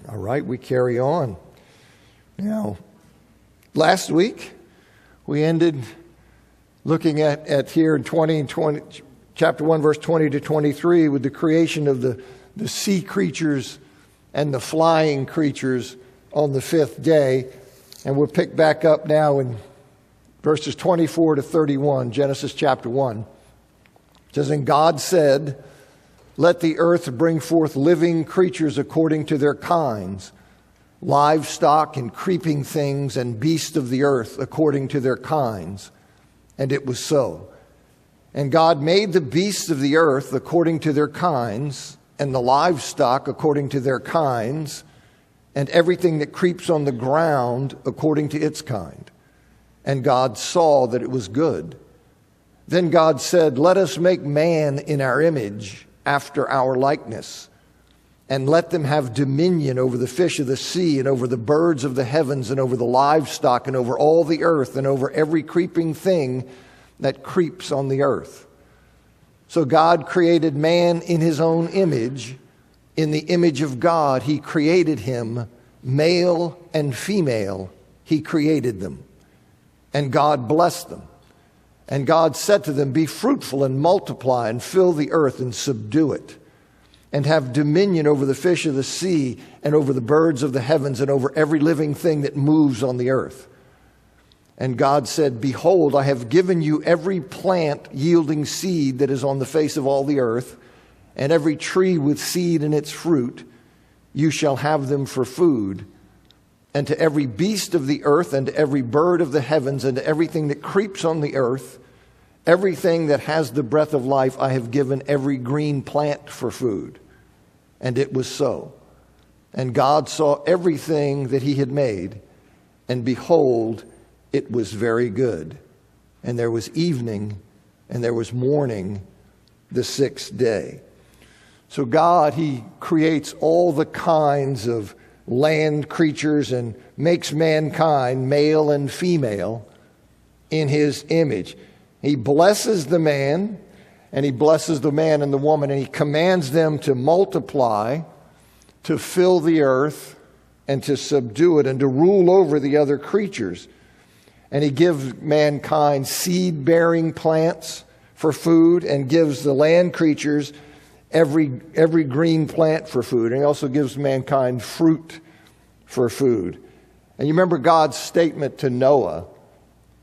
All right, we carry on. Now, last week we ended looking at here in chapter 1, verse 20 to 23 with the creation of the sea creatures and the flying creatures on the fifth day. And we'll pick back up now in verses 24 to 31, Genesis chapter 1. It says, "And God said, let the earth bring forth living creatures according to their kinds, livestock and creeping things and beasts of the earth according to their kinds. And it was so. And God made the beasts of the earth according to their kinds, and the livestock according to their kinds, and everything that creeps on the ground according to its kind. And God saw that it was good. Then God said, let us make man in our image, after our likeness, and let them have dominion over the fish of the sea, and over the birds of the heavens, and over the livestock, and over all the earth, and over every creeping thing that creeps on the earth. So God created man in his own image. In the image of God, he created him, male and female, he created them. And God blessed them. And God said to them, be fruitful and multiply and fill the earth and subdue it, and have dominion over the fish of the sea and over the birds of the heavens and over every living thing that moves on the earth. And God said, behold, I have given you every plant yielding seed that is on the face of all the earth, and every tree with seed in its fruit. You shall have them for food. And to every beast of the earth, and to every bird of the heavens, and to everything that creeps on the earth, everything that has the breath of life, I have given every green plant for food. And it was so. And God saw everything that he had made, and behold, it was very good. And there was evening, and there was morning, the sixth day. So God, he creates all the kinds of land creatures and makes mankind, male and female, in his image. He blesses the man, and he blesses the man and the woman, and he commands them to multiply, to fill the earth, and to subdue it, and to rule over the other creatures. And he gives mankind seed-bearing plants for food, and gives the land creatures every green plant for food. And he also gives mankind fruit for food. And you remember God's statement to Noah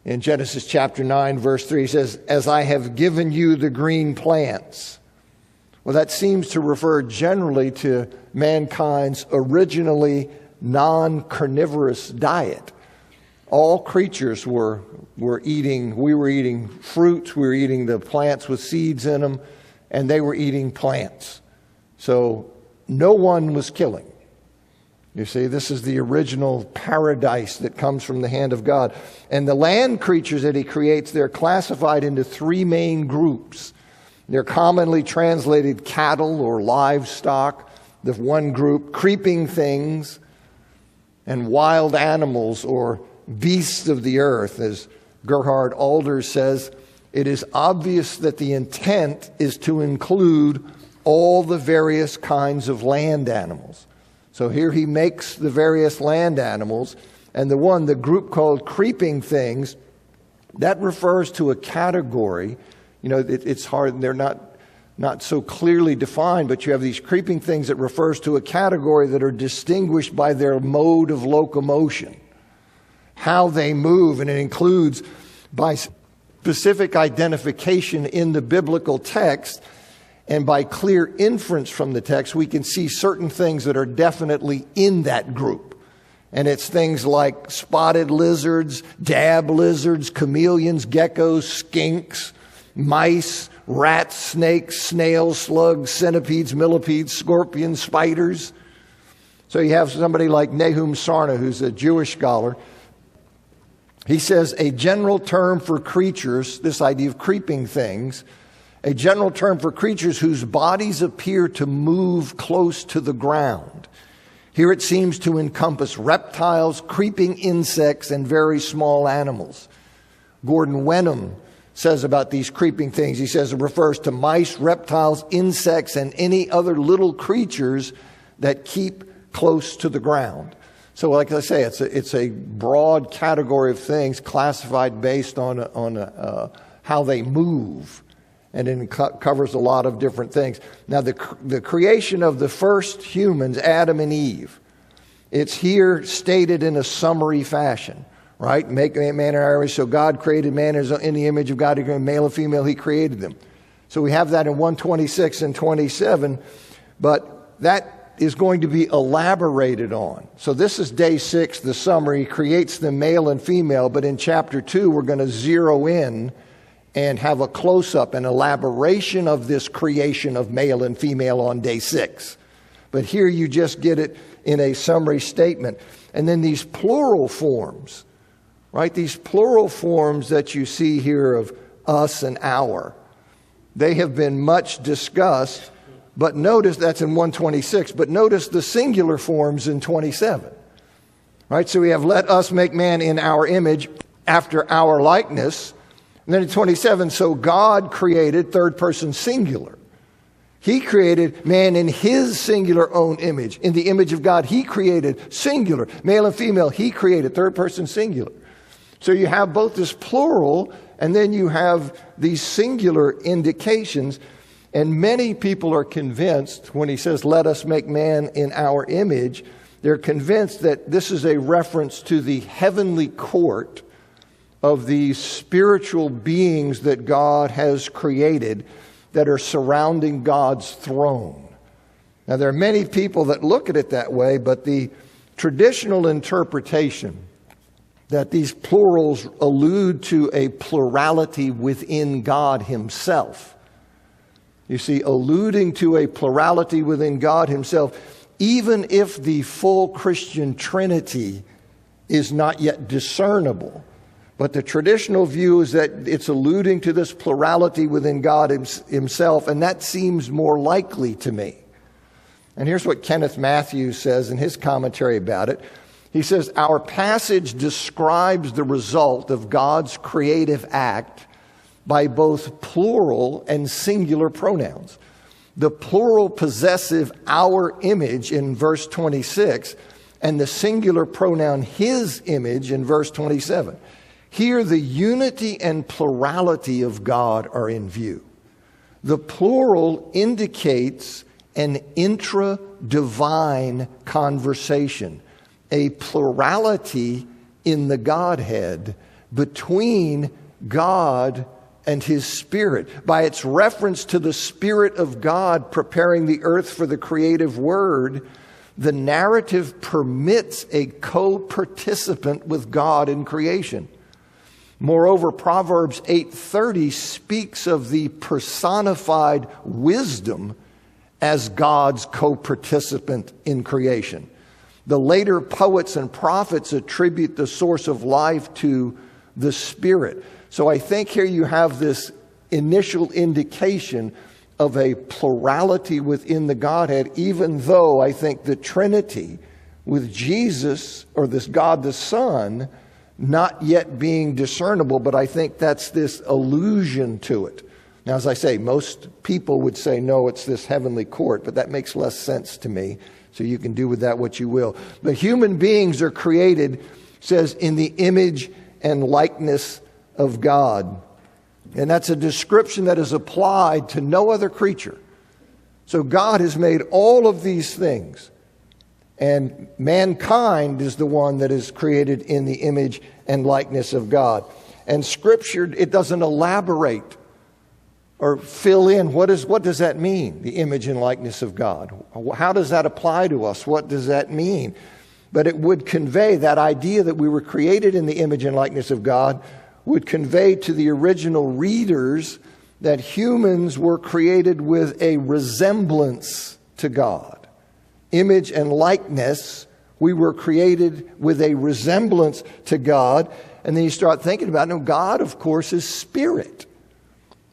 in Genesis chapter 9, verse 3. He says, as I have given you the green plants. Well, that seems to refer generally to mankind's originally non-carnivorous diet. All creatures were eating, we were eating fruits, we were eating the plants with seeds in them, and they were eating plants. So no one was killing. You see, this is the original paradise that comes from the hand of God. And the land creatures that he creates, they're classified into three main groups. They're commonly translated cattle or livestock, the one group, creeping things, and wild animals or beasts of the earth. As Gerhard Alders says, it is obvious that the intent is to include all the various kinds of land animals. So here he makes the various land animals, and the group called creeping things, that refers to a category. You know, it's hard, they're not so clearly defined, but you have these creeping things that refers to a category that are distinguished by their mode of locomotion, how they move, and it includes by specific identification in the biblical text, and by clear inference from the text, we can see certain things that are definitely in that group. And it's things like spotted lizards, dab lizards, chameleons, geckos, skinks, mice, rats, snakes, snails, slugs, centipedes, millipedes, scorpions, spiders. So you have somebody like Nahum Sarna, who's a Jewish scholar. He says a general term for creatures, this idea of creeping things, a general term for creatures whose bodies appear to move close to the ground. Here it seems to encompass reptiles, creeping insects, and very small animals. Gordon Wenham says about these creeping things, he says it refers to mice, reptiles, insects, and any other little creatures that keep close to the ground. So like I say, it's a broad category of things classified based on how they move. And it covers a lot of different things. Now, the creation of the first humans, Adam and Eve, it's here stated in a summary fashion, right? Make man in our image. So God created man in the image of God. Male and female, he created them. So we have that in 126 and 27. But that is going to be elaborated on. So this is day 6, the summary. He creates them male and female. But in chapter 2, we're going to zero in and have a close-up, an elaboration of this creation of male and female on day 6. But here you just get it in a summary statement. And then these plural forms, right? These plural forms that you see here of us and our, they have been much discussed. But notice that's in 126. But notice the singular forms in 27. Right? So we have let us make man in our image after our likeness. And then in 27, so God created, third person singular. He created man in his singular own image. In the image of God, he created singular. Male and female, he created, third person singular. So you have both this plural and then you have these singular indications. And many people are convinced when he says, let us make man in our image, they're convinced that this is a reference to the heavenly court of these spiritual beings that God has created that are surrounding God's throne. Now, there are many people that look at it that way, but the traditional interpretation that these plurals allude to a plurality within God himself. You see, alluding to a plurality within God himself, even if the full Christian Trinity is not yet discernible. But the traditional view is that it's alluding to this plurality within God himself, and that seems more likely to me. And here's what Kenneth Matthews says in his commentary about it. He says, our passage describes the result of God's creative act by both plural and singular pronouns. The plural possessive our image in verse 26 and the singular pronoun his image in verse 27. Here, the unity and plurality of God are in view. The plural indicates an intra-divine conversation, a plurality in the Godhead between God and his Spirit. By its reference to the Spirit of God preparing the earth for the creative word, the narrative permits a co-participant with God in creation. Moreover, Proverbs 8:30 speaks of the personified wisdom as God's co-participant in creation. The later poets and prophets attribute the source of life to the Spirit. So I think here you have this initial indication of a plurality within the Godhead, even though I think the Trinity with Jesus, or this God the Son, not yet being discernible, but I think that's this allusion to it. Now, as I say, most people would say, no, it's this heavenly court, but that makes less sense to me, so you can do with that what you will. But human beings are created, says, in the image and likeness of God. And that's a description that is applied to no other creature. So God has made all of these things. And mankind is the one that is created in the image and likeness of God. And Scripture, it doesn't elaborate or fill in. What does that mean, the image and likeness of God? How does that apply to us? What does that mean? But it would convey that idea that we were created in the image and likeness of God, would convey to the original readers that humans were created with a resemblance to God. Image and likeness, we were created with a resemblance to God. And then you start thinking about, no, God, of course, is spirit.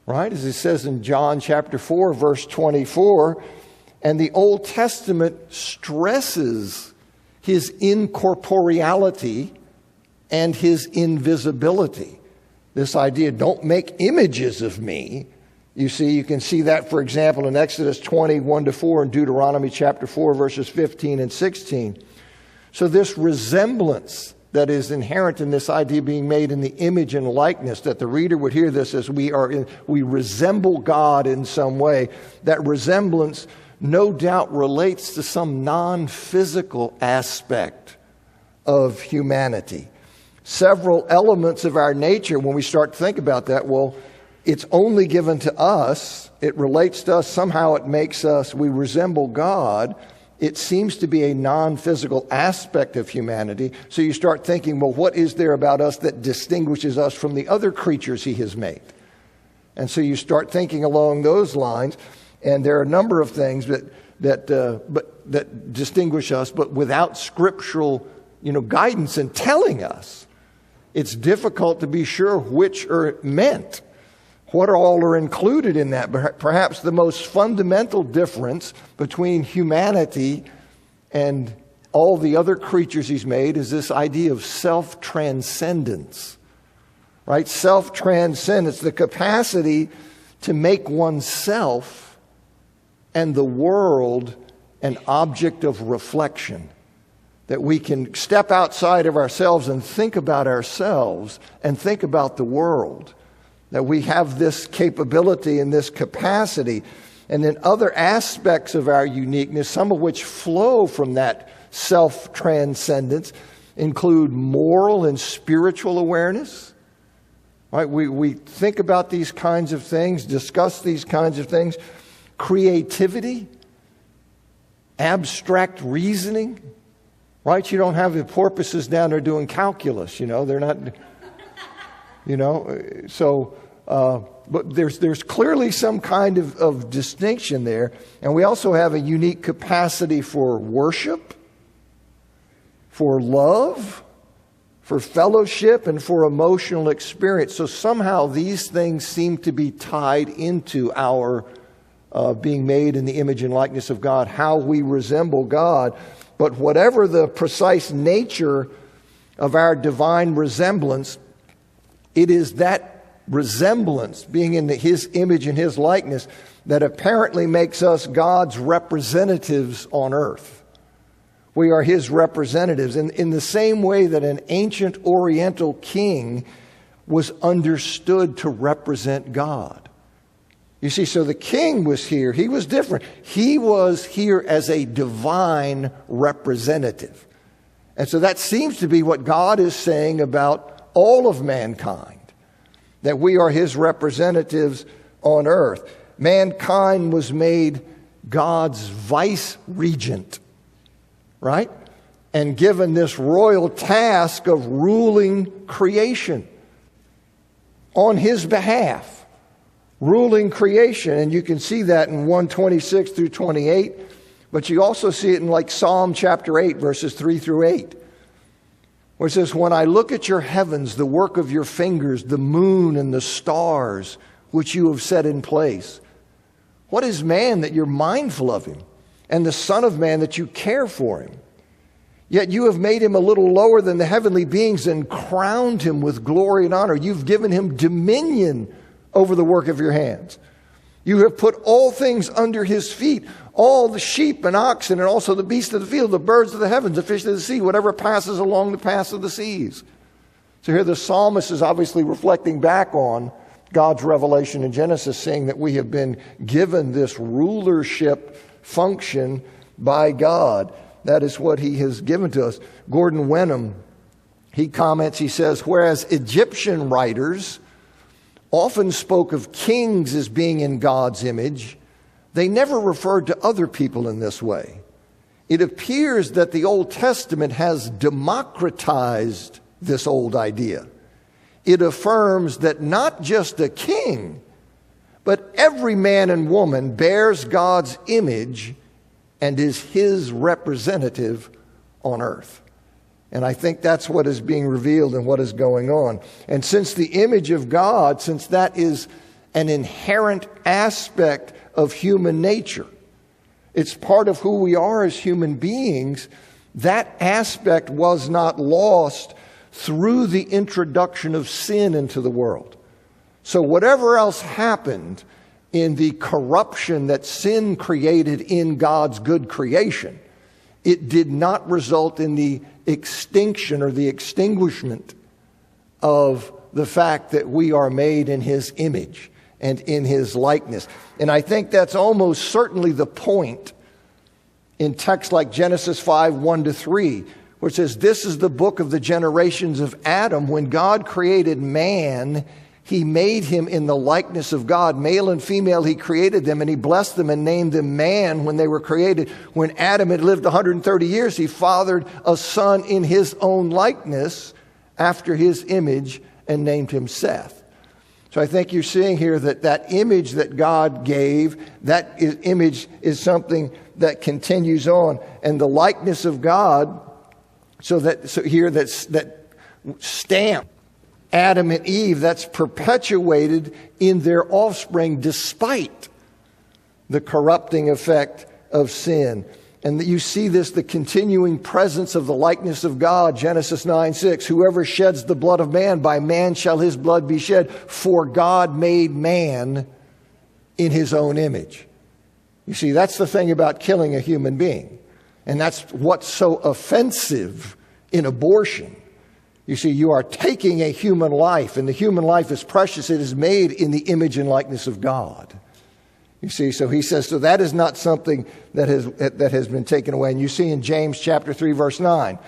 Right? As it says in John chapter 4, verse 24, and the Old Testament stresses his incorporeality and his invisibility. This idea, don't make images of me. You see, you can see that, for example, in Exodus 20, 1-4, and Deuteronomy chapter 4, verses 15 and 16. So this resemblance that is inherent in this idea being made in the image and likeness, that the reader would hear this as we resemble God in some way, that resemblance no doubt relates to some non-physical aspect of humanity. Several elements of our nature, when we start to think about that, well, it's only given to us, it relates to us, somehow it makes us, we resemble God. It seems to be a non-physical aspect of humanity. So you start thinking, well, what is there about us that distinguishes us from the other creatures he has made? And so you start thinking along those lines, and there are a number of things that distinguish us, but without scriptural, guidance and telling us, it's difficult to be sure which are meant. What all are included in that? Perhaps the most fundamental difference between humanity and all the other creatures he's made is this idea of self-transcendence, right? Self-transcendence, the capacity to make oneself and the world an object of reflection. That we can step outside of ourselves and think about ourselves and think about the world. That we have this capability and this capacity. And then other aspects of our uniqueness, some of which flow from that self-transcendence, include moral and spiritual awareness. Right? We think about these kinds of things, discuss these kinds of things. Creativity, abstract reasoning. Right? You don't have the porpoises down there doing calculus, they're not... but there's clearly some kind of distinction there. And we also have a unique capacity for worship, for love, for fellowship, and for emotional experience. So somehow these things seem to be tied into our being made in the image and likeness of God, how we resemble God. But whatever the precise nature of our divine resemblance, it is that resemblance, being in his image and his likeness, that apparently makes us God's representatives on earth. We are his representatives in the same way that an ancient Oriental king was understood to represent God. You see, so the king was here. He was different. He was here as a divine representative. And so that seems to be what God is saying about all of mankind, that we are his representatives on earth. Mankind was made God's vice regent, right? And given this royal task of ruling creation on his behalf. Ruling creation, and you can see that in 126 through 28, but you also see it in like Psalm chapter 8, verses 3 through 8, where it says, "When I look at your heavens, the work of your fingers, the moon and the stars, which you have set in place. What is man that you're mindful of him, and the Son of Man that you care for him? Yet you have made him a little lower than the heavenly beings and crowned him with glory and honor. You've given him dominion over the work of your hands. You have put all things under his feet, all the sheep and oxen, and also the beasts of the field, the birds of the heavens, the fish of the sea, whatever passes along the paths of the seas." So here the psalmist is obviously reflecting back on God's revelation in Genesis, saying that we have been given this rulership function by God. That is what he has given to us. Gordon Wenham, he comments, he says, "Whereas Egyptian writers often spoke of kings as being in God's image, they never referred to other people in this way. It appears that the Old Testament has democratized this old idea. It affirms that not just a king, but every man and woman bears God's image and is his representative on earth." And I think that's what is being revealed and what is going on. And since the image of God, since that is an inherent aspect of human nature, it's part of who we are as human beings, that aspect was not lost through the introduction of sin into the world. So whatever else happened in the corruption that sin created in God's good creation, it did not result in the extinction or the extinguishment of the fact that we are made in His image and in His likeness. And I think that's almost certainly the point in texts like Genesis 5, 1-3, where it says, this is the book of the generations of Adam. When God created man, He made him in the likeness of God. Male and female, He created them, and He blessed them and named them man when they were created. When Adam had lived 130 years, he fathered a son in his own likeness after his image and named him Seth. So I think you're seeing here that that image that God gave, image is something that continues on. And the likeness of God, that stamp Adam and Eve, that's perpetuated in their offspring despite the corrupting effect of sin. And you see this, the continuing presence of the likeness of God. Genesis 9:6, whoever sheds the blood of man, by man shall his blood be shed, for God made man in His own image. You see, that's the thing about killing a human being. And that's what's so offensive in abortion. You see, you are taking a human life, and the human life is precious. It is made in the image and likeness of God. You see, so he says, so that is not something that has been taken away. And you see in James chapter 3, verse 9,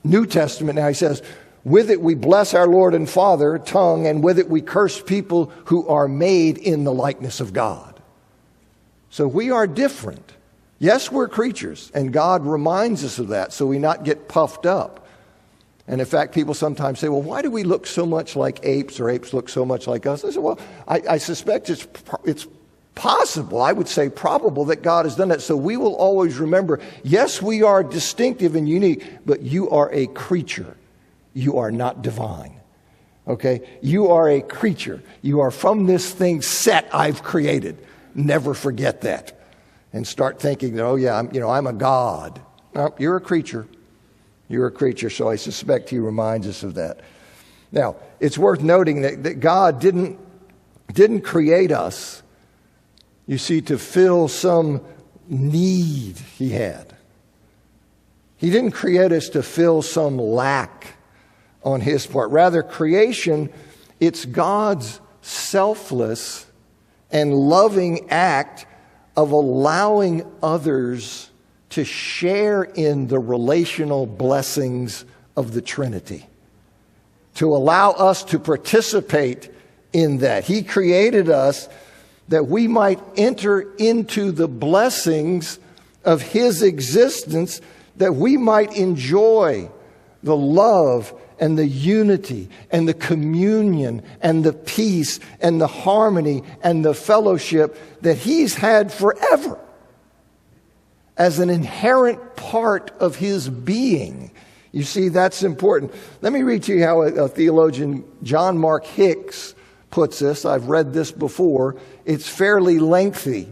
New Testament now, he says, with it we bless our Lord and Father, tongue, and with it we curse people who are made in the likeness of God. So we are different. Yes, we're creatures, and God reminds us of that so we not get puffed up. And in fact, people sometimes say, well, why do we look so much like apes, or apes look so much like us? I say, well, I suspect it's possible, I would say probable, that God has done that. So we will always remember, yes, we are distinctive and unique, but you are a creature. You are not divine. Okay? You are a creature. You are from this thing set I've created. Never forget that. And start thinking, oh yeah, I'm a God. No, you're a creature. You're a creature. So I suspect he reminds us of that. Now, it's worth noting that God didn't create us, you see, to fill some need he had. He didn't create us to fill some lack on his part. Rather, creation, it's God's selfless and loving act of allowing others to share in the relational blessings of the Trinity, to allow us to participate in that. He created us that we might enter into the blessings of his existence, that we might enjoy the love and the unity and the communion and the peace and the harmony and the fellowship that he's had forever as an inherent part of his being. You see, that's important. Let me read to you how a theologian, John Mark Hicks, puts this. I've read this before. It's fairly lengthy,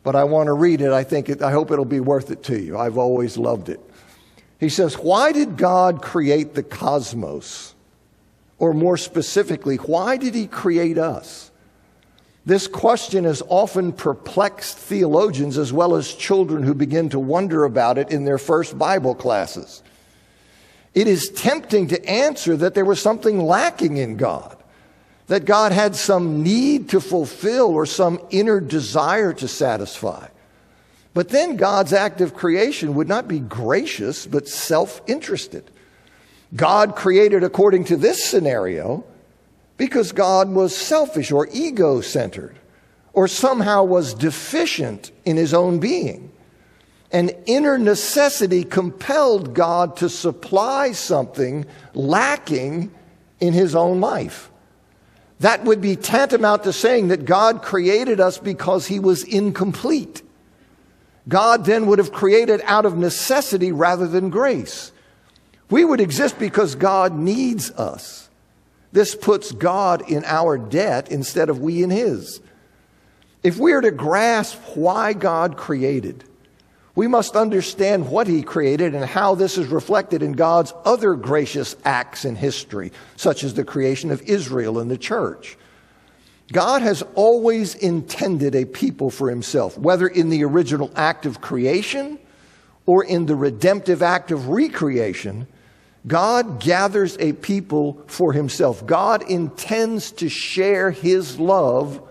but I want to read it. I hope it'll be worth it to you. I've always loved it. He says, why did God create the cosmos? Or more specifically, why did he create us? This question has often perplexed theologians as well as children who begin to wonder about it in their first Bible classes. It is tempting to answer that there was something lacking in God, that God had some need to fulfill or some inner desire to satisfy. But then God's act of creation would not be gracious, but self-interested. God created according to this scenario because God was selfish or ego-centered, or somehow was deficient in his own being. An inner necessity compelled God to supply something lacking in his own life. That would be tantamount to saying that God created us because he was incomplete. God then would have created out of necessity rather than grace. We would exist because God needs us. This puts God in our debt instead of we in his. If we are to grasp why God created, we must understand what he created and how this is reflected in God's other gracious acts in history, such as the creation of Israel and the church. God has always intended a people for himself, whether in the original act of creation or in the redemptive act of recreation. God gathers a people for himself. God intends to share his love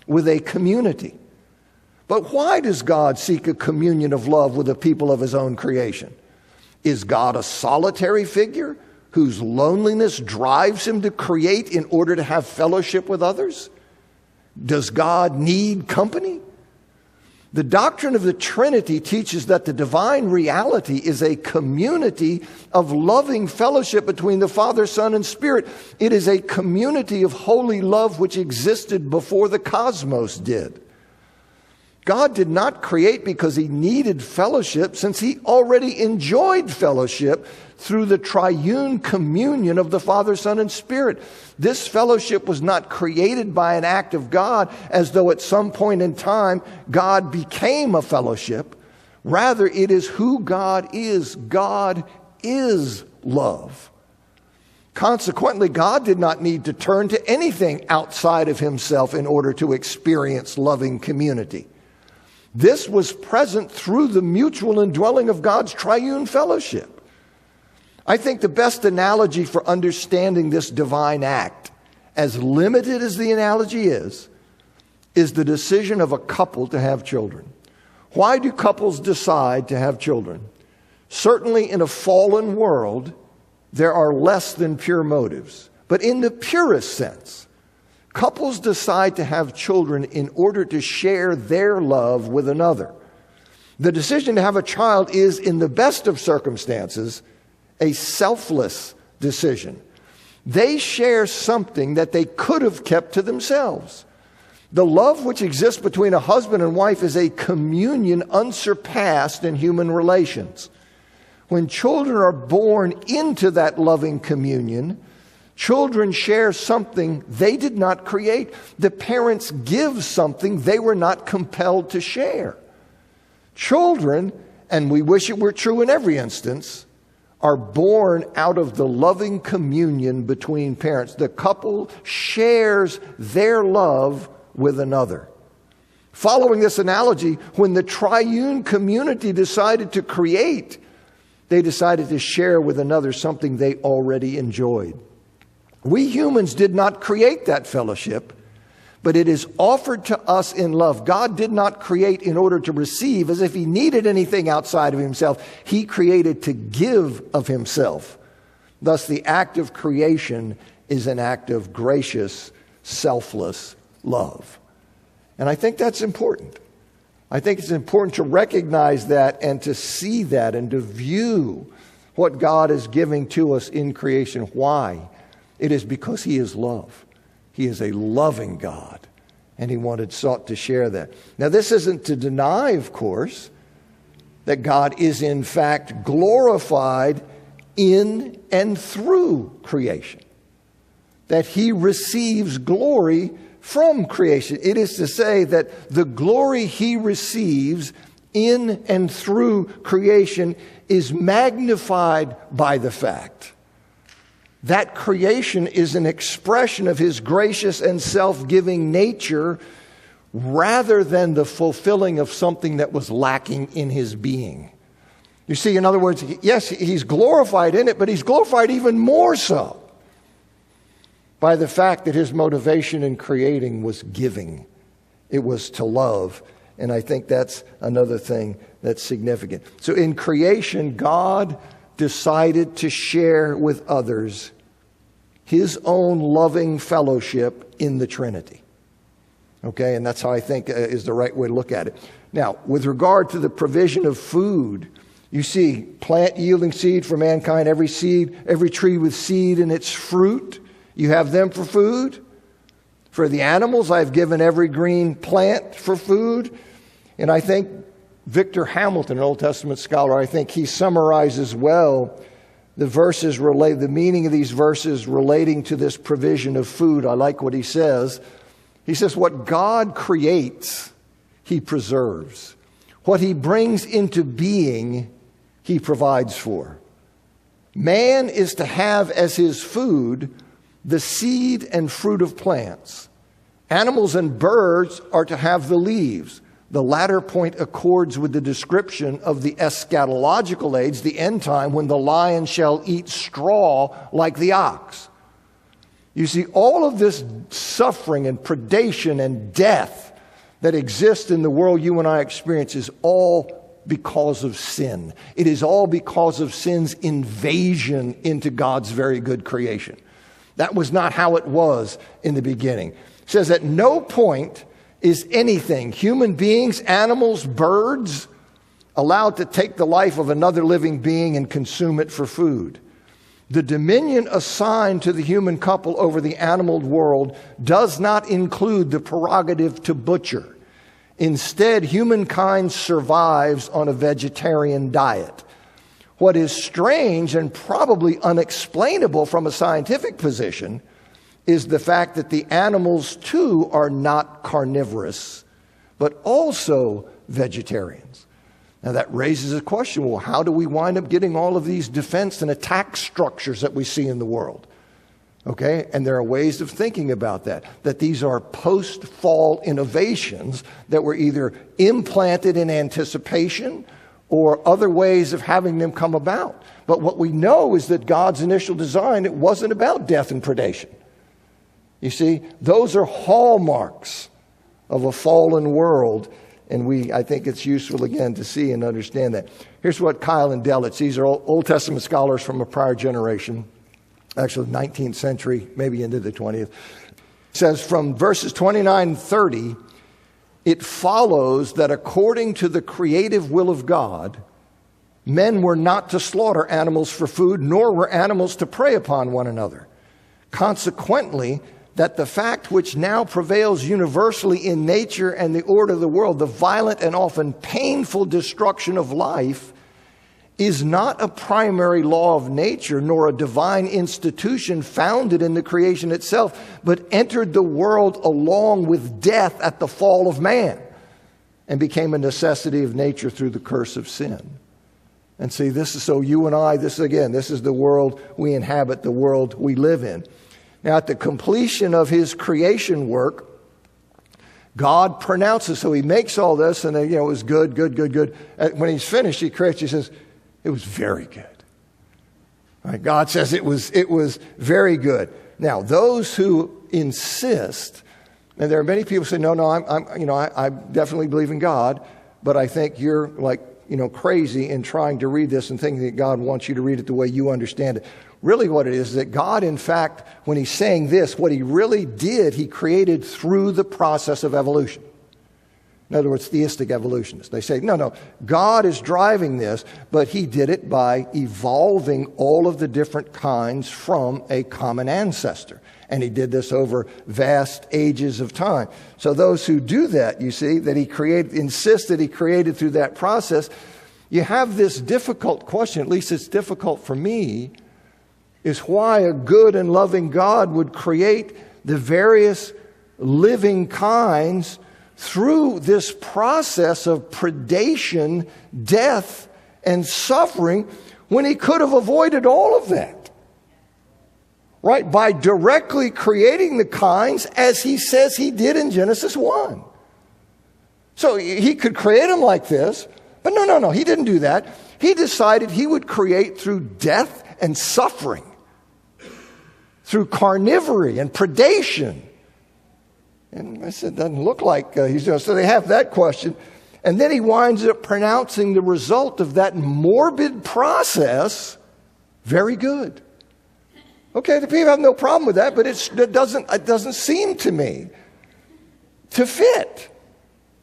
with a community. But why does God seek a communion of love with a people of his own creation? Is God a solitary figure whose loneliness drives him to create in order to have fellowship with others? Does God need company? The doctrine of the Trinity teaches that the divine reality is a community of loving fellowship between the Father, Son, and Spirit. It is a community of holy love which existed before the cosmos did. God did not create because he needed fellowship, since he already enjoyed fellowship through the triune communion of the Father, Son, and Spirit. This fellowship was not created by an act of God, as though at some point in time God became a fellowship. Rather, it is who God is. God is love. Consequently, God did not need to turn to anything outside of himself in order to experience loving community. This was present through the mutual indwelling of God's triune fellowship. I think the best analogy for understanding this divine act, as limited as the analogy is the decision of a couple to have children. Why do couples decide to have children? Certainly in a fallen world, there are less than pure motives. But in the purest sense, couples decide to have children in order to share their love with another. The decision to have a child is, in the best of circumstances, a selfless decision. They share something that they could have kept to themselves. The love which exists between a husband and wife is a communion unsurpassed in human relations. When children are born into that loving communion, children share something they did not create. The parents give something they were not compelled to share. Children, and we wish it were true in every instance, are born out of the loving communion between parents. The couple shares their love with another. Following this analogy, when the triune community decided to create, they decided to share with another something they already enjoyed. We humans did not create that fellowship, but it is offered to us in love. God did not create in order to receive as if he needed anything outside of himself. He created to give of himself. Thus, the act of creation is an act of gracious, selfless love. And I think that's important. I think it's important to recognize that and to see that and to view what God is giving to us in creation. Why? It is because he is love. He is a loving God, and he sought to share that. Now, this isn't to deny, of course, that God is in fact glorified in and through creation, that he receives glory from creation. It is to say that the glory he receives in and through creation is magnified by the fact that creation is an expression of his gracious and self-giving nature rather than the fulfilling of something that was lacking in his being. You see, in other words, yes, he's glorified in it, but he's glorified even more so by the fact that his motivation in creating was giving. It was to love. And I think that's another thing that's significant. So in creation, God decided to share with others his own loving fellowship in the Trinity. Okay, and that's how I think is the right way to look at it. Now, with regard to the provision of food, you see plant yielding seed for mankind, every tree with seed in its fruit. You have them for food. For the animals, I've given every green plant for food. And I think Victor Hamilton, an Old Testament scholar, I think he summarizes well the meaning of these verses relating to this provision of food. I like what he says. He says, what God creates, he preserves. What he brings into being, he provides for. Man is to have as his food the seed and fruit of plants, Animals and birds are to have the leaves. The latter point accords with the description of the eschatological age, the end time, when the lion shall eat straw like the ox. You see, all of this suffering and predation and death that exists in the world you and I experience is all because of sin. It is all because of sin's invasion into God's very good creation. That was not how it was in the beginning. It says at no point is anything, human beings, animals, birds, allowed to take the life of another living being and consume it for food. The dominion assigned to the human couple over the animal world does not include the prerogative to butcher. Instead, humankind survives on a vegetarian diet. What is strange and probably unexplainable from a scientific position is the fact that the animals, too, are not carnivorous, but also vegetarians. Now, that raises a question, well, how do we wind up getting all of these defense and attack structures that we see in the world? Okay, and there are ways of thinking about that these are post-fall innovations that were either implanted in anticipation or other ways of having them come about. But what we know is that God's initial design, it wasn't about death and predation. You see, those are hallmarks of a fallen world, and I think it's useful again to see and understand that. Here's what Keil and Delitzsch, these are Old Testament scholars from a prior generation, actually 19th century, maybe into the 20th, says from verses 29 and 30, it follows that according to the creative will of God, men were not to slaughter animals for food, nor were animals to prey upon one another. Consequently, that the fact which now prevails universally in nature and the order of the world, the violent and often painful destruction of life, is not a primary law of nature nor a divine institution founded in the creation itself, but entered the world along with death at the fall of man and became a necessity of nature through the curse of sin. And see, this is so you and I, this is the world we inhabit, the world we live in. Now, at the completion of his creation work, God pronounces, so he makes all this, and it was good. When he's finished, he corrects, he says, it was very good. All right, God says it was very good. Now, those who insist, and there are many people who say, no, I definitely believe in God, but I think you're crazy in trying to read this and thinking that God wants you to read it the way you understand it. Really what it is that God, in fact, when he's saying this, what he really did, he created through the process of evolution. In other words, theistic evolutionists. They say, no, God is driving this, but he did it by evolving all of the different kinds from a common ancestor. And he did this over vast ages of time. So those who do that, you see, that insist that he created through that process, you have this difficult question, at least it's difficult for me, is why a good and loving God would create the various living kinds through this process of predation, death, and suffering when he could have avoided all of that. Right? By directly creating the kinds as he says he did in Genesis 1. So he could create them like this, but no, he didn't do that. He decided he would create through death and suffering, through carnivory and predation. And I said, doesn't look like he's doing. So they have that question. And then he winds up pronouncing the result of that morbid process very good. Okay, the people have no problem with that, but it doesn't seem to me to fit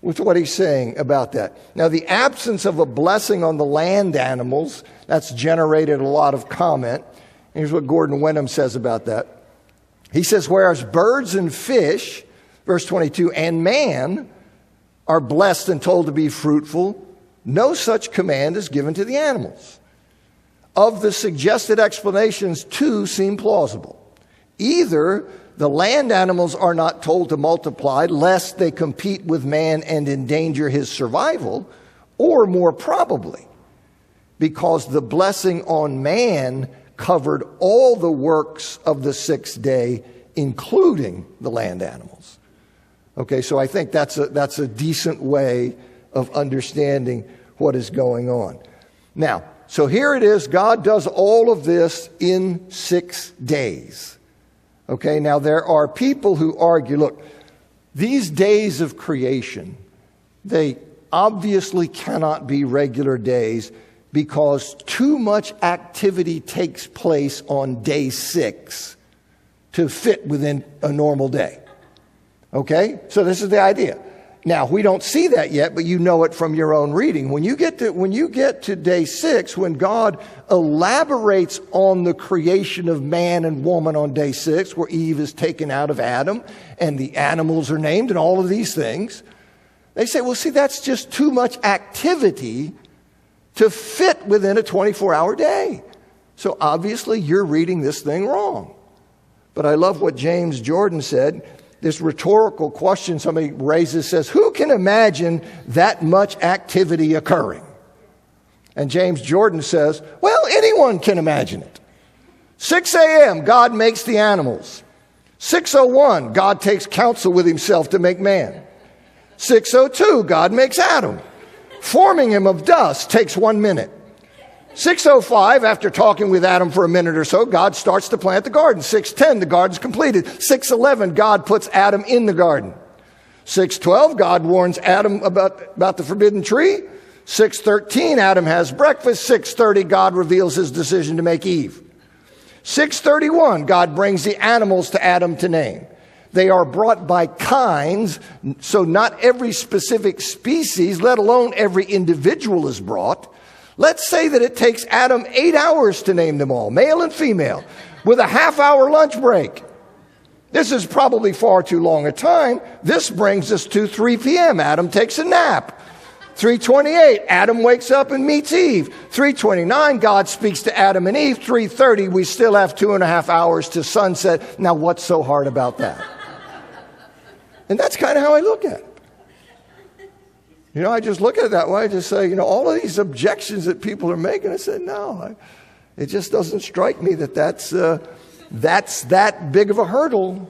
with what he's saying about that. Now, the absence of a blessing on the land animals, that's generated a lot of comment. Here's what Gordon Wenham says about that. He says, whereas birds and fish, verse 22, and man are blessed and told to be fruitful, no such command is given to the animals. Of the suggested explanations, two seem plausible. Either the land animals are not told to multiply lest they compete with man and endanger his survival, or more probably, because the blessing on man covered all the works of the sixth day, including the land animals. Okay, so I think that's a decent way of understanding what is going on. Now, so here it is. God does all of this in 6 days. Okay, now there are people who argue, look, these days of creation, they obviously cannot be regular days because too much activity takes place on day 6 to fit within a normal day. Okay, so this is the idea. Now, we don't see that yet, but you know it from your own reading. When you get to day 6, when God elaborates on the creation of man and woman on day 6, where Eve is taken out of Adam and the animals are named and all of these things, they say, well, see, that's just too much activity to fit within a 24-hour day. So obviously you're reading this thing wrong. But I love what James Jordan said. This rhetorical question somebody raises says, who can imagine that much activity occurring? And James Jordan says, well, anyone can imagine it. 6 a.m., God makes the animals. 6:01, God takes counsel with himself to make man. 6:02, God makes Adam. Forming him of dust takes 1 minute. 6:05, after talking with Adam for a minute or so, God starts to plant the garden. 6:10, the garden's completed. 6:11, God puts Adam in the garden. 6:12, God warns Adam about the forbidden tree. 6:13, Adam has breakfast. 6:30, God reveals his decision to make Eve. 6:31, God brings the animals to Adam to name. They are brought by kinds, so not every specific species, let alone every individual, is brought. Let's say that it takes Adam 8 hours to name them all, male and female, with a half-hour lunch break. This is probably far too long a time. This brings us to 3 p.m. Adam takes a nap. 3:28, Adam wakes up and meets Eve. 3:29, God speaks to Adam and Eve. 3:30, we still have 2.5 hours to sunset. Now, what's so hard about that? And that's kind of how I look at it. I just look at it that way. I just say, all of these objections that people are making, I said, no, it just doesn't strike me that's that big of a hurdle.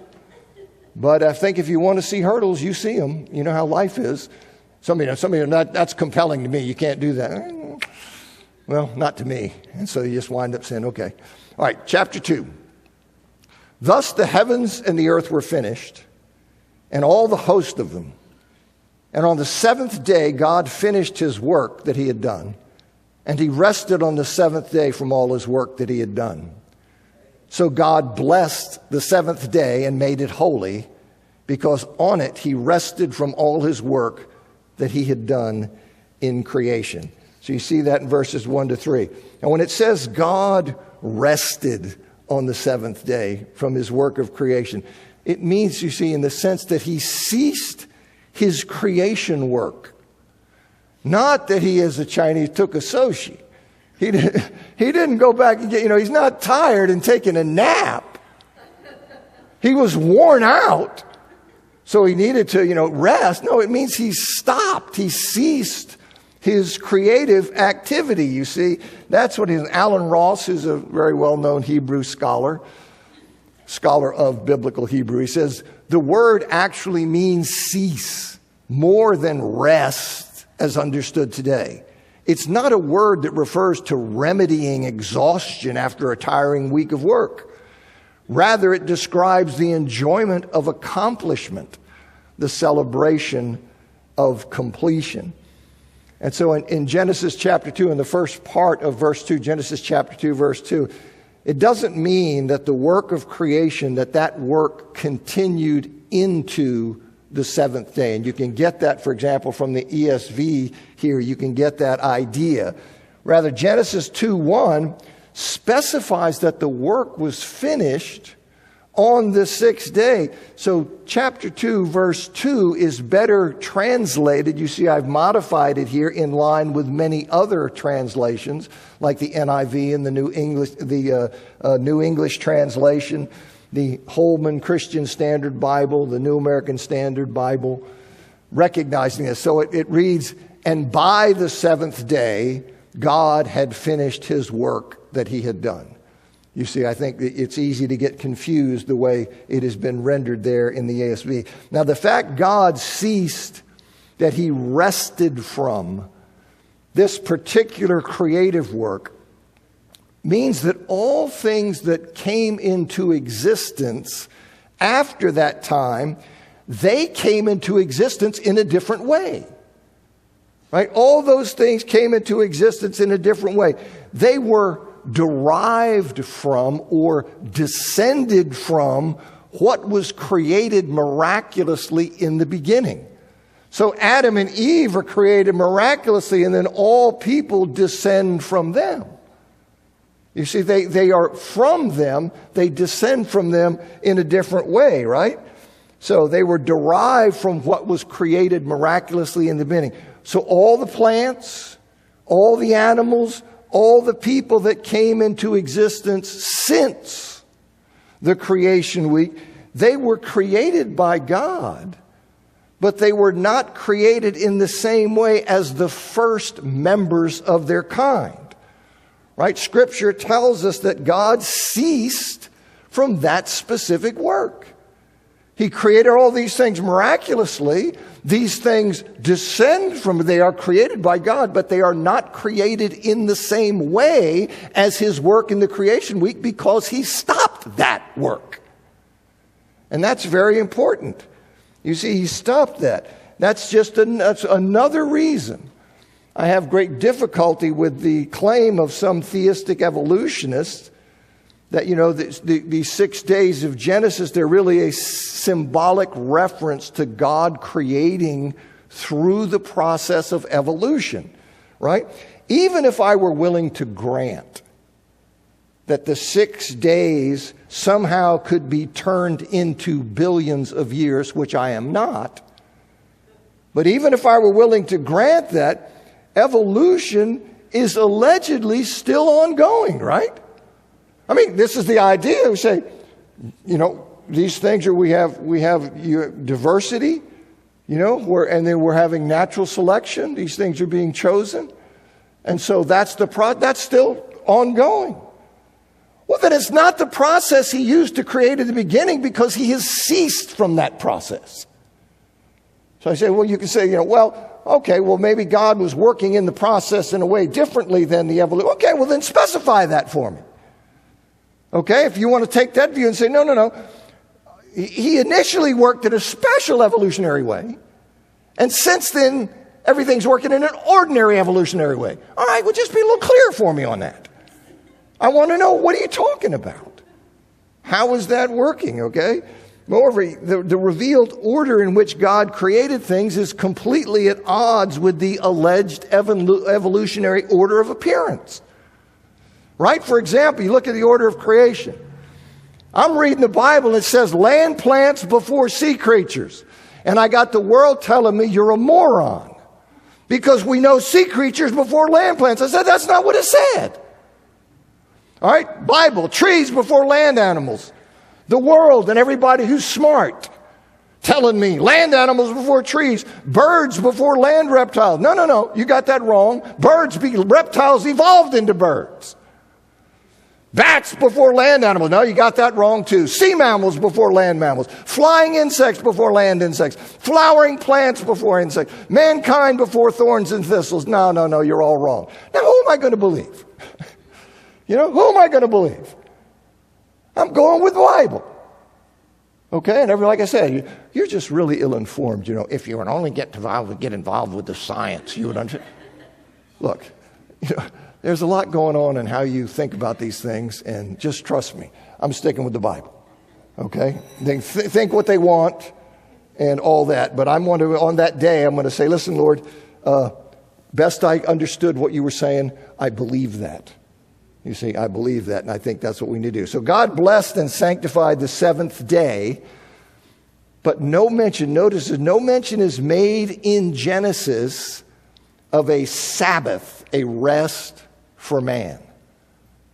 But I think if you want to see hurdles, you see them. You know how life is. Somebody, that's compelling to me. You can't do that. Well, not to me. And so you just wind up saying, okay. All right, chapter 2. Thus the heavens and the earth were finished, and all the host of them. And on the 7th day, God finished his work that he had done, and he rested on the 7th day from all his work that he had done. So God blessed the 7th day and made it holy, because on it he rested from all his work that he had done in creation. So you see that in verses 1-3. And when it says God rested on the 7th day from his work of creation, it means, you see, in the sense that he ceased his creation work. Not that he, as a Chinese, took a soshi. He didn't go back and get, he's not tired and taking a nap. He was worn out, so he needed to, rest. No, it means he stopped. He ceased his creative activity, you see. That's what Alan Ross, who's a very well-known Hebrew scholar of biblical Hebrew, he says, the word actually means cease more than rest as understood today. It's not a word that refers to remedying exhaustion after a tiring week of work. Rather, it describes the enjoyment of accomplishment, the celebration of completion. And so in Genesis chapter 2, in the first part of verse 2, Genesis chapter 2, verse 2, it doesn't mean that the work of creation, that work continued into the 7th day. And you can get that, for example, from the ESV here. You can get that idea. Rather, Genesis 2:1 specifies that the work was finished on the 6th day. So chapter 2, verse 2 is better translated. You see, I've modified it here in line with many other translations, like the NIV and the New English translation, the Holman Christian Standard Bible, the New American Standard Bible, recognizing this. So it reads, and by the 7th day, God had finished his work that he had done. You see, I think it's easy to get confused the way it has been rendered there in the ASV. Now, the fact God ceased, that he rested from this particular creative work, means that all things that came into existence after that time, they came into existence in a different way. Right? All those things came into existence in a different way. They were derived from or descended from what was created miraculously in the beginning. So Adam and Eve are created miraculously, and then all people descend from them. You see, they are from them, they descend from them in a different way, right? So they were derived from what was created miraculously in the beginning. So all the plants, all the animals, all the people that came into existence since the creation week, they were created by God, but they were not created in the same way as the first members of their kind. Right? Scripture tells us that God ceased from that specific work. He created all these things miraculously. These things descend from, they are created by God, but they are not created in the same way as his work in the creation week because he stopped that work. And that's very important. You see, he stopped that. That's another reason I have great difficulty with the claim of some theistic evolutionists that, these 6 days of Genesis, they're really a symbolic reference to God creating through the process of evolution, right? Even if I were willing to grant that the 6 days somehow could be turned into billions of years, which I am not, but even if I were willing to grant that, evolution is allegedly still ongoing, right? I mean, this is the idea. We say, these things are, we have diversity, and then we're having natural selection. These things are being chosen. And so that's still ongoing. Well, then it's not the process he used to create at the beginning because he has ceased from that process. So I say, well, you can say, okay, well, maybe God was working in the process in a way differently than the evolution. Okay, well, then specify that for me. Okay, if you want to take that view and say, no. He initially worked in a special evolutionary way. And since then, everything's working in an ordinary evolutionary way. All right, well, just be a little clear for me on that. I want to know, what are you talking about? How is that working, okay? Moreover, the revealed order in which God created things is completely at odds with the alleged evolutionary order of appearance. Right? For example, you look at the order of creation. I'm reading the Bible and it says land plants before sea creatures. And I got the world telling me you're a moron because we know sea creatures before land plants. I said, that's not what it said. All right? Bible, trees before land animals. The world and everybody who's smart telling me land animals before trees, birds before land reptiles. No, you got that wrong. Reptiles evolved into birds. Bats before land animals. No, you got that wrong too. Sea mammals before land mammals. Flying insects before land insects. Flowering plants before insects. Mankind before thorns and thistles. No, you're all wrong. Now, who am I going to believe? Who am I going to believe? I'm going with the Bible. Okay, and like I said, you're just really ill-informed. If you would only get involved with the science, you would understand. Look, there's a lot going on in how you think about these things, and just trust me, I'm sticking with the Bible. Okay, they think what they want and all that, but on that day, I'm going to say, listen, Lord, best I understood what you were saying, I believe that. You see, I believe that, and I think that's what we need to do. So God blessed and sanctified the seventh day, but no mention is made in Genesis of a Sabbath, a rest for man.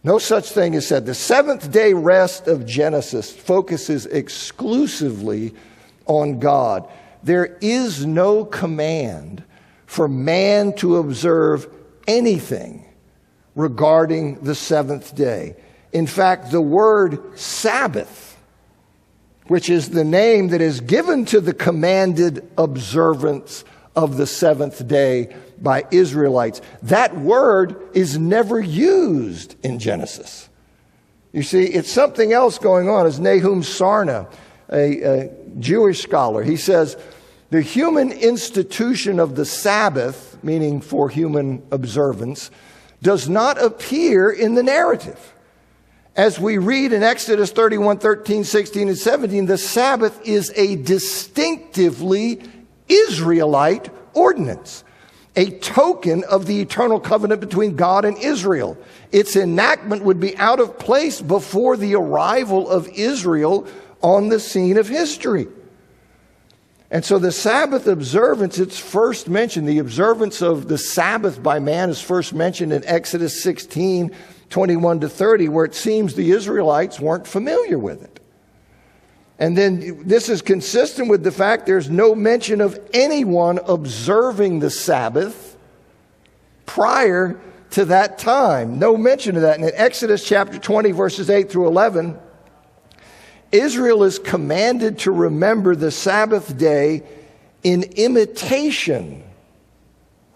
No such thing is said. The seventh day rest of Genesis focuses exclusively on God. There is no command for man to observe anything regarding the seventh day. In fact, the word Sabbath, which is the name that is given to the commanded observance of the seventh day by Israelites, that word is never used in Genesis. You see, it's something else going on. As Nahum Sarna, a Jewish scholar, he says, the human institution of the Sabbath, meaning for human observance, does not appear in the narrative. As we read in Exodus 31, 13, 16, and 17, the Sabbath is a distinctively Israelite ordinance, a token of the eternal covenant between God and Israel. Its enactment would be out of place before the arrival of Israel on the scene of history. And so the Sabbath observance, it's first mentioned, the observance of the Sabbath by man is first mentioned in Exodus 16, 21 to 30, where it seems the Israelites weren't familiar with it. And then this is consistent with the fact there's no mention of anyone observing the Sabbath prior to that time. No mention of that. And in Exodus chapter 20, verses 8 through 11, Israel is commanded to remember the Sabbath day in imitation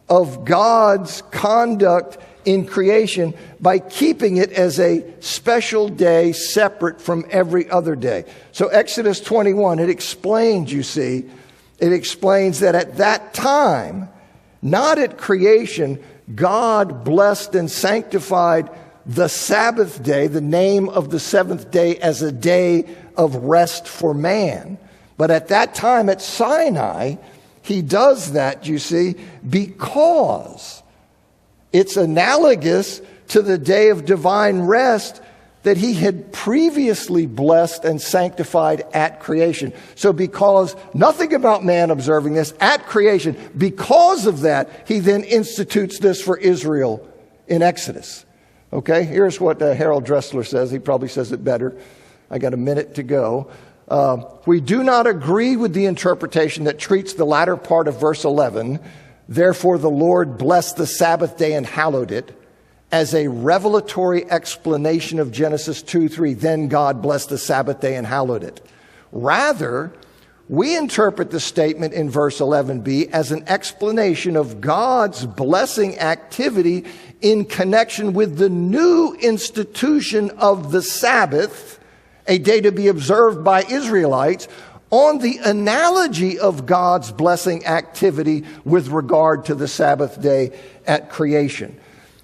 of God's conduct in creation by keeping it as a special day separate from every other day. So Exodus 21, it explains, you see, it explains that at that time, not at creation, God blessed and sanctified the Sabbath day, the name of the seventh day, as a day of rest for man. But at that time at Sinai, he does that, you see, because it's analogous to the day of divine rest that he had previously blessed and sanctified at creation. So because nothing about man observing this at creation, because of that, he then institutes this for Israel in Exodus. Okay, here's what Harold Dressler says. He probably says it better. I got a minute to go. We do not agree with the interpretation that treats the latter part of verse 11, therefore the Lord blessed the Sabbath day and hallowed it, as a revelatory explanation of Genesis 2:3, then God blessed the Sabbath day and hallowed it. Rather, we interpret the statement in verse 11b as an explanation of God's blessing activity in connection with the new institution of the Sabbath, a day to be observed by Israelites, on the analogy of God's blessing activity with regard to the Sabbath day at creation.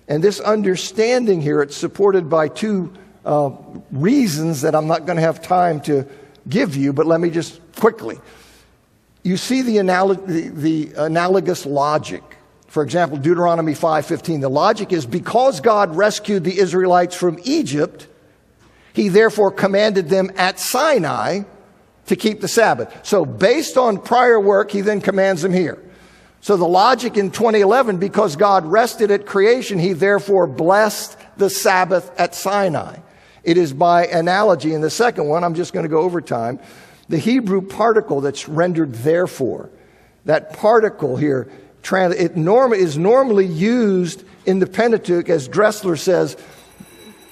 And this understanding here, it's supported by two reasons that I'm not going to have time to give you, but let me just quickly. You see the analogous logic. For example, Deuteronomy 5:15. The logic is because God rescued the Israelites from Egypt, he therefore commanded them at Sinai to keep the Sabbath. So based on prior work, he then commands them here. So the logic in 2011, because God rested at creation, he therefore blessed the Sabbath at Sinai. It is by analogy. And the second one, I'm just going to go over time, the Hebrew particle that's rendered therefore. That particle here, it is normally used in the Pentateuch, as Dressler says.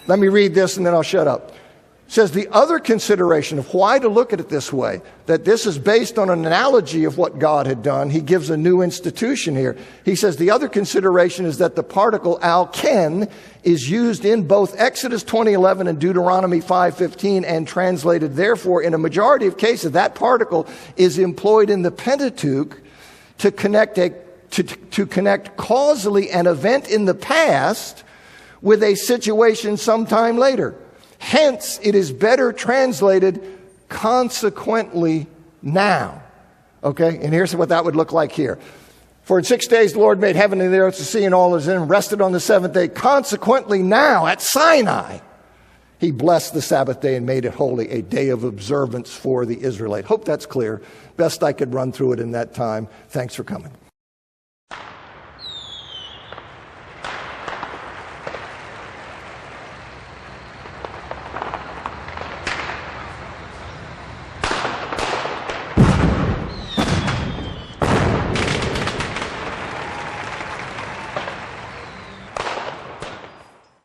Let me read this and then I'll shut up. It says the other consideration of why to look at it this way, that this is based on an analogy of what God had done. He gives a new institution here. He says the other consideration is that the particle al-ken is used in both Exodus 20:11 and Deuteronomy 5:15 and translated therefore in a majority of cases. That particle is employed in the Pentateuch to connect causally an event in the past with a situation sometime later. Hence, it is better translated consequently now. Okay, and here's what that would look like here. For in 6 days the Lord made heaven and the earth, the sea and all is in, and rested on the seventh day. Consequently now, at Sinai, he blessed the Sabbath day and made it holy, a day of observance for the Israelite. Hope that's clear. Best I could run through it in that time. Thanks for coming.